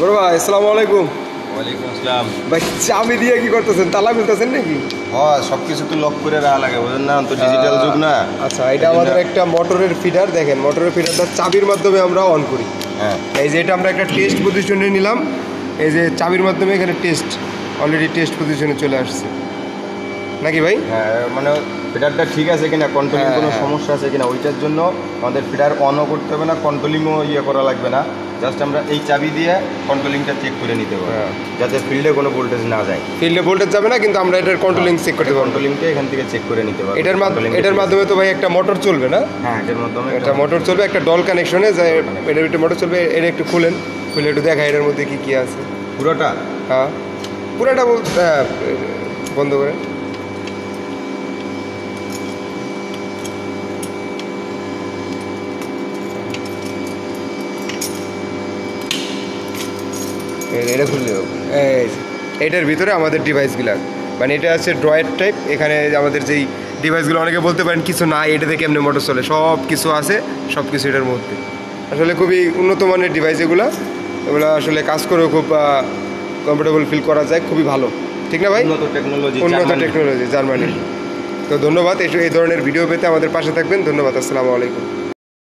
বড় ভাই আসসালামু আলাইকুম। ওয়ালাইকুম আসসালাম। ভাই চাবি দিয়ে কি করতেছেন, তালা খুলতেছেন নাকি? হ্যাঁ, সব কিছু তো লক করে রাখা লাগে, বুঝেন না, তো ডিজিটাল যুগ না। আচ্ছা, এটা আমাদের একটা মোটরের ফিডার। দেখেন মোটরের ফিডারটা চাবির মাধ্যমে আমরা অন করি। হ্যাঁ, এই যে এটা আমরা একটা টেস্ট পজিশনে নিলাম। এই যে চাবির মাধ্যমে এখানে টেস্ট অলরেডি টেস্ট পজিশনে চলে আসছে নাকি ভাই? হ্যাঁ, মানে ফিডারটা ঠিক আছে কিনা, কন্ট্রোলিং কোনো সমস্যা আছে কিনা, ওইটার জন্য আমাদের ফিডার অনও করতে হবে না, কন্ট্রোলিংও করা লাগবে না। জাস্ট আমরা এই চাবি দিয়ে কন্ট্রোলিংটা চেক করে নিতে পারবো, যাতে ফিল্ডে কোনো ভোল্টেজ না যায়। ফিল্ডে ভোল্টেজ যাবে না, কিন্তু আমরা এটার কন্ট্রোলিং চেক করতে পারবো। কন্ট্রোলিংটা এখান থেকে চেক করে নিতে পারবো। এটার মাধ্যমে তো ভাই একটা মোটর চলবে না? হ্যাঁ, এটার মাধ্যমে একটা মোটর চলবে, একটা ডল কানেকশনে যায়। এটার একটা মোটর চলবে। এটা একটু খুলে একটু দেখা এটার মধ্যে কি কি আছে পুরোটা। হ্যাঁ, পুরোটা বন্ধ করে। এটা খুললে এটার ভিতরে আমাদের ডিভাইসগুলো, মানে এটা আছে ড্রয়ার টাইপ। এখানে আমাদের যেই ডিভাইসগুলো, অনেকে বলতে পারেন কিছু নাই, এটা থেকে এমনি মোটর চলে, সব কিছু আছে, সব কিছু এটার মধ্যে। আসলে খুবই উন্নত মানের ডিভাইস এগুলো আসলে কাজ করেও খুব কমফোর্টেবল ফিল করা যায়, খুবই ভালো। ঠিক না ভাই? উন্নত টেকনোলজি জার্মানি। তো ধন্যবাদ। এই ধরনের ভিডিও পেতে আমাদের পাশে থাকবেন। ধন্যবাদ। আসসালামু আলাইকুম।